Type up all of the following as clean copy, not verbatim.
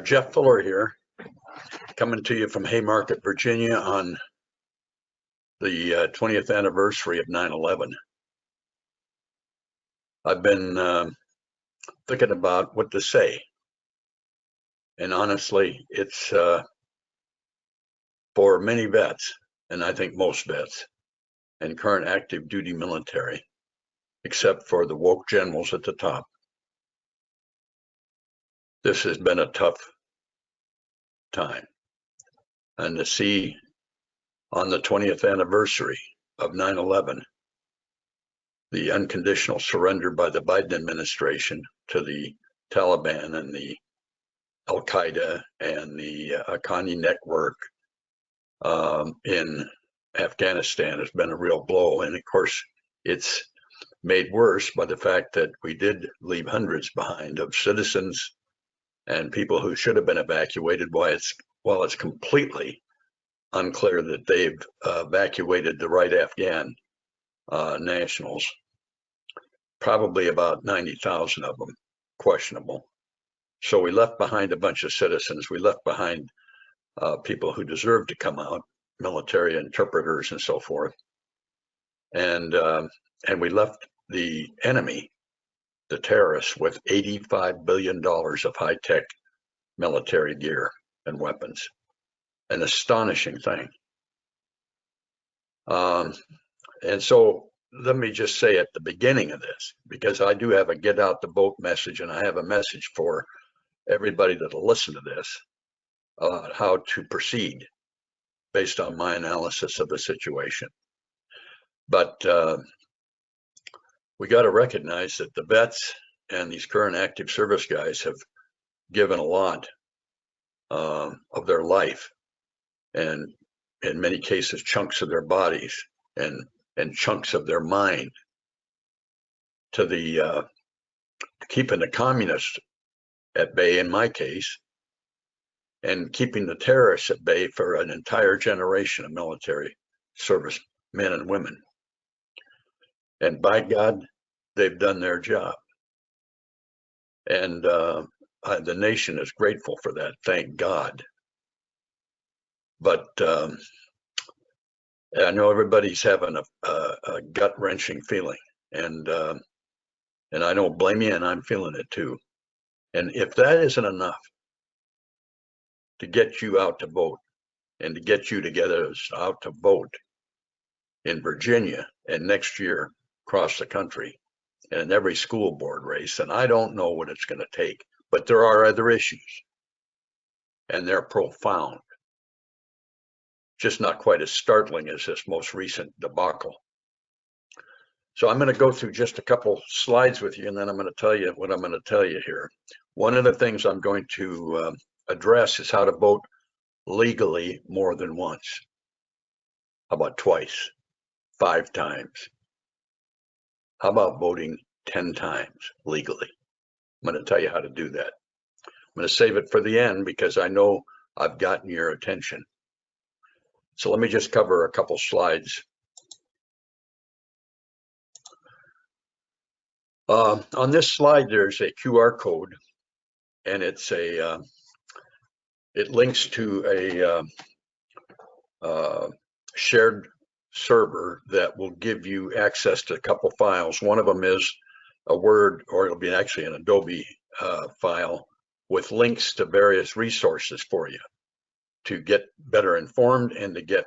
Jeff Fuller here, coming to you from Haymarket, Virginia on the 20th anniversary of 9/11. I've been thinking about what to say, and honestly, it's for many vets, and I think most vets, and current active duty military, except for the woke generals at the top. This has been a tough time. And to see on the 20th anniversary of 9/11, the unconditional surrender by the Biden administration to the Taliban and the Al-Qaeda and the Haqqani network in Afghanistan has been a real blow. And of course, it's made worse by the fact that we did leave hundreds behind of citizens and people who should have been evacuated, while it's completely unclear that they've evacuated the right Afghan nationals. Probably about 90,000 of them, questionable. So we left behind a bunch of citizens. We left behind people who deserve to come out, military interpreters and so forth. And we left the enemy, the terrorists, with $85 billion of high-tech military gear and weapons. An astonishing thing. And so let me just say at the beginning of this, because I do have a get out the vote message, and I have a message for everybody that'll listen to this, how to proceed based on my analysis of the situation. But we got to recognize that the vets and these current active service guys have given a lot of their life, and in many cases chunks of their bodies and chunks of their mind to the keeping the communists at bay, in my case, and keeping the terrorists at bay for an entire generation of military service men and women. And by God, they've done their job. And the nation is grateful for that, thank God. But I know everybody's having a gut-wrenching feeling, and I don't blame you, and I'm feeling it too. And if that isn't enough to get you out to vote, and to get you together out to vote in Virginia and next year across the country and in every school board race, and I don't know what it's going to take, but there are other issues, and they're profound. Just not quite as startling as this most recent debacle. So I'm going to go through just a couple slides with you, and then I'm going to tell you what I'm going to tell you here. One of the things I'm going to address is how to vote legally more than once. How about twice, 5 times? How about voting 10 times legally? I'm going to tell you how to do that. I'm going to save it for the end because I know I've gotten your attention. So let me just cover a couple slides. On this slide, there's a QR code, and it's it links to a shared server that will give you access to a couple files. One of them is a Word, or it'll be actually an Adobe file with links to various resources for you to get better informed and to get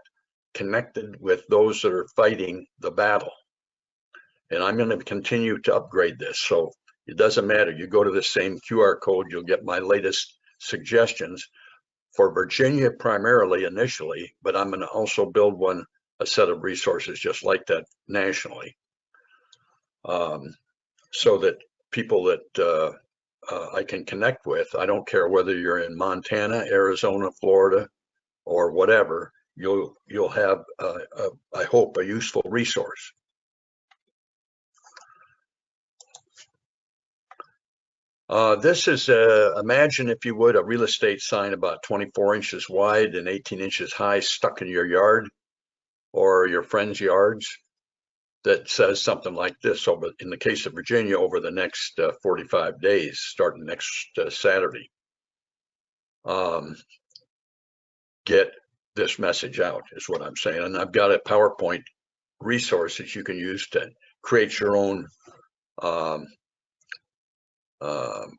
connected with those that are fighting the battle. And I'm going to continue to upgrade this. So it doesn't matter. You go to the same QR code, you'll get my latest suggestions for Virginia primarily initially, but I'm going to also build a set of resources just like that nationally, so that people that I can connect with, I don't care whether you're in Montana, Arizona, Florida, or whatever, you'll have, I hope, a useful resource. This is, imagine, if you would, a real estate sign about 24 inches wide and 18 inches high stuck in your yard or your friend's yards that says something like this, over, in the case of Virginia, over the next 45 days, starting next Saturday. get this message out, is what I'm saying. And I've got a PowerPoint resource that you can use to create your own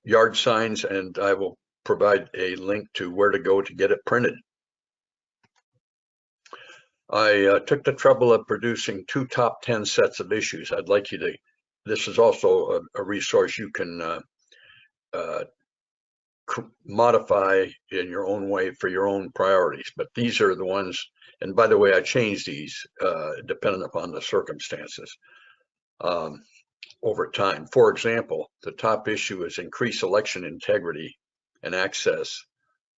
yard signs, and I will provide a link to where to go to get it printed. I took the trouble of producing 2 top 10 sets of issues. I'd like you to, this is also a resource you can modify in your own way for your own priorities, but these are the ones, and by the way, I change these depending upon the circumstances over time. For example, the top issue is increase election integrity and access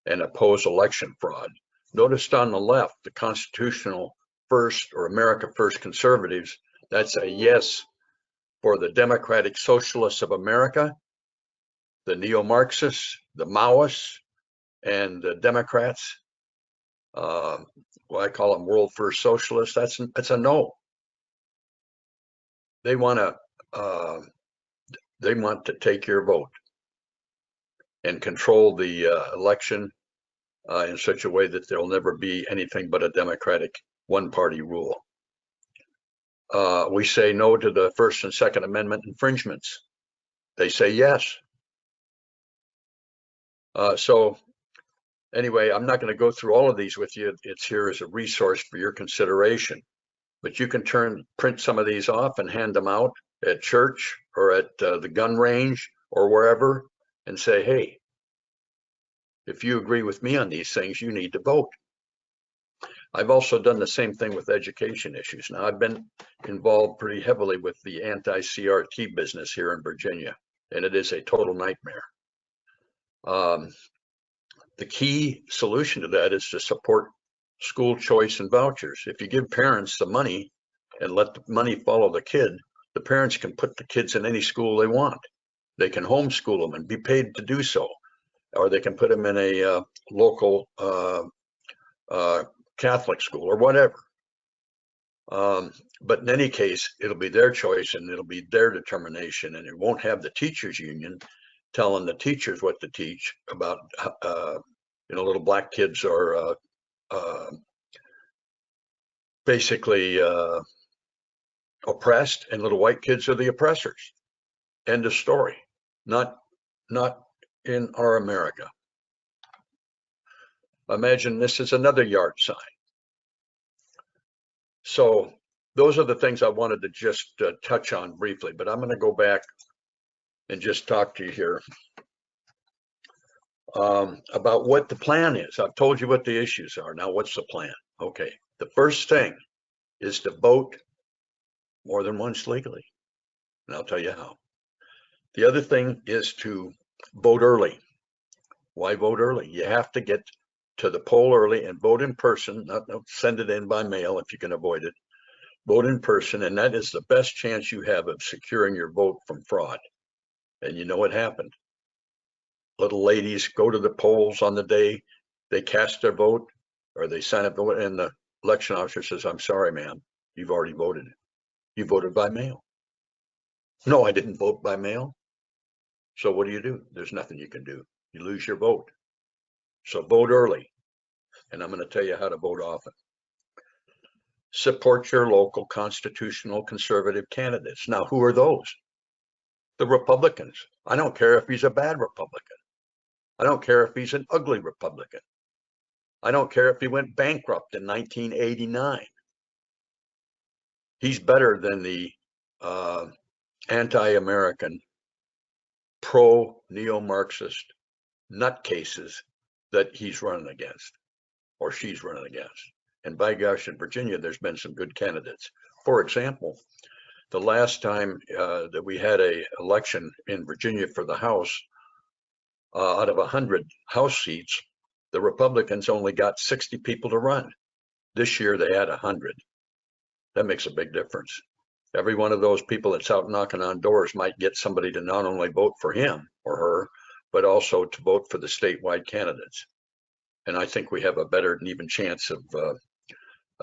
and oppose election fraud. Notice on the left, the constitutional first or America First conservatives, that's a yes for the Democratic Socialists of America, the neo-Marxists, the Maoists, and the Democrats. Well, I call them world first socialists. That's a no. They want to take your vote and control the election in such a way that there'll never be anything but a Democratic one-party rule. We say no to the First and Second Amendment infringements. They say yes. So anyway, I'm not going to go through all of these with you. It's here as a resource for your consideration. But you can print some of these off and hand them out at church or at the gun range or wherever and say, hey, if you agree with me on these things, you need to vote. I've also done the same thing with education issues. Now, I've been involved pretty heavily with the anti-CRT business here in Virginia, and it is a total nightmare. The key solution to that is to support school choice and vouchers. If you give parents the money and let the money follow the kid, the parents can put the kids in any school they want. They can homeschool them and be paid to do so, or they can put them in a local Catholic school or whatever. But in any case, it'll be their choice and it'll be their determination, and it won't have the teachers union telling the teachers what to teach about, little black kids are basically oppressed and little white kids are the oppressors. End of story. Not in our America. Imagine this is another yard sign. So those are the things I wanted to just touch on briefly, but I'm going to go back and just talk to you here about what the plan is. I've told you what the issues are. Now, what's the plan? Okay, the first thing is to vote more than once legally, and I'll tell you how. The other thing is to vote early. Why vote early? You have to get to the poll early and vote in person, not send it in by mail if you can avoid it. Vote in person, and that is the best chance you have of securing your vote from fraud. And you know what happened? Little ladies go to the polls on the day they cast their vote, or they sign up, and the election officer says, I'm sorry, ma'am, you've already voted. You voted by mail. No, I didn't vote by mail. So what do? There's nothing you can do. You lose your vote. So vote early. And I'm going to tell you how to vote often. Support your local constitutional conservative candidates. Now, who are those? The Republicans. I don't care if he's a bad Republican. I don't care if he's an ugly Republican. I don't care if he went bankrupt in 1989. He's better than the anti-American, pro-neo-Marxist nutcases that he's running against or she's running against. And by gosh, in Virginia, there's been some good candidates. For example, the last time that we had an election in Virginia for the House, out of 100 House seats, the Republicans only got 60 people to run. This year, they had 100. That makes a big difference. Every one of those people that's out knocking on doors might get somebody to not only vote for him or her, but also to vote for the statewide candidates. And I think we have a better and even chance of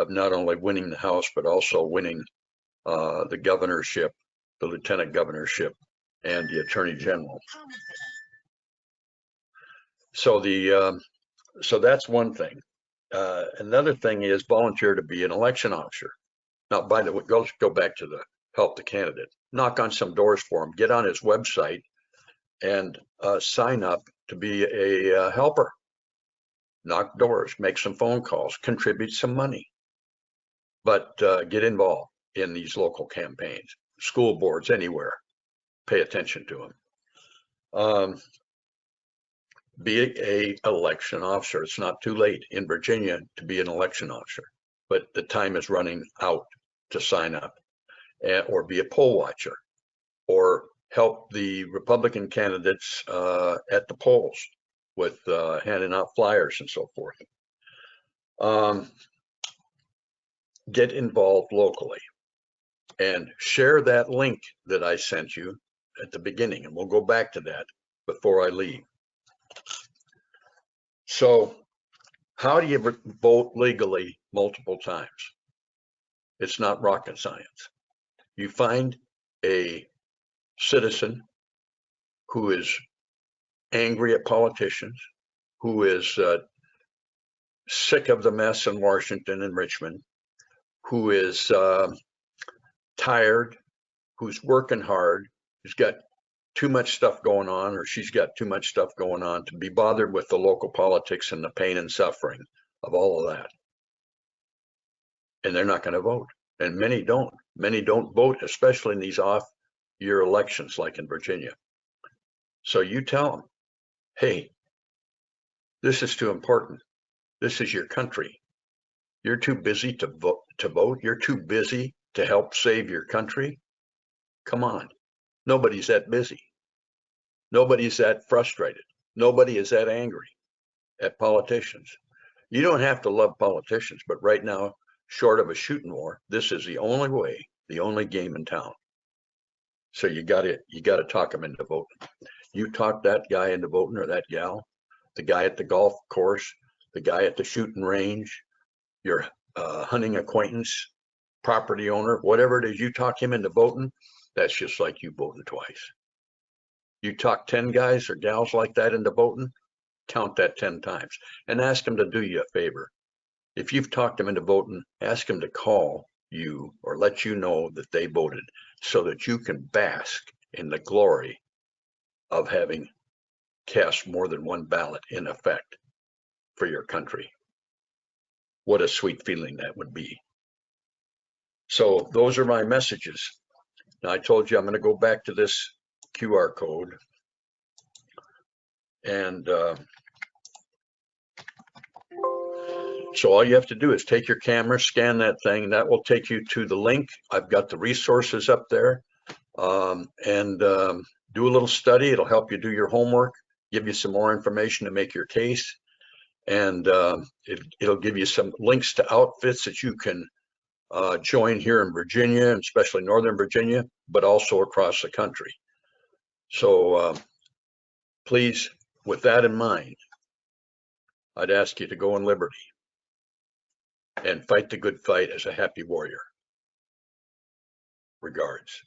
not only winning the House, but also winning the governorship, the lieutenant governorship, and the attorney general. So the So that's one thing. Another thing is volunteer to be an election officer. Now, by the way, go back to the help the candidate. Knock on some doors for him. Get on his website and sign up to be a helper. Knock doors, make some phone calls, contribute some money, but get involved in these local campaigns, school boards, anywhere. Pay attention to them. Be a election officer. It's not too late in Virginia to be an election officer, but the time is running out to sign up, or be a poll watcher, or help the Republican candidates at the polls with handing out flyers and so forth. Get involved locally and share that link that I sent you at the beginning, and we'll go back to that before I leave. So how do you vote legally multiple times? It's not rocket science. You find a citizen who is angry at politicians, who is sick of the mess in Washington and Richmond, who is tired, who's working hard, who's got too much stuff going on, or she's got too much stuff going on to be bothered with the local politics and the pain and suffering of all of that. And they're not going to vote. And many don't. Many don't vote, especially in these off-year elections like in Virginia. So you tell them, hey, this is too important. This is your country. You're too busy to vote. You're too busy to help save your country. Come on. Nobody's that busy. Nobody's that frustrated. Nobody is that angry at politicians. You don't have to love politicians, but right now, short of a shooting war, this is the only way, the only game in town. So you got to talk them into voting. You talk that guy into voting, or that gal, the guy at the golf course, the guy at the shooting range, your hunting acquaintance, property owner, whatever it is, you talk him into voting, that's just like you voting twice. You talk 10 guys or gals like that into voting, count that 10 times and ask them to do you a favor. If you've talked them into voting, ask them to call you or let you know that they voted, so that you can bask in the glory of having cast more than one ballot in effect for your country. What a sweet feeling that would be. So those are my messages. Now, I told you I'm going to go back to this QR code, and so all you have to do is take your camera, scan that thing, and that will take you to the link. I've got the resources up there, and do a little study. It'll help you do your homework, give you some more information to make your case, and it'll give you some links to outfits that you can join here in Virginia, and especially Northern Virginia, but also across the country. So please, with that in mind, I'd ask you to go in liberty and fight the good fight as a happy warrior. Regards.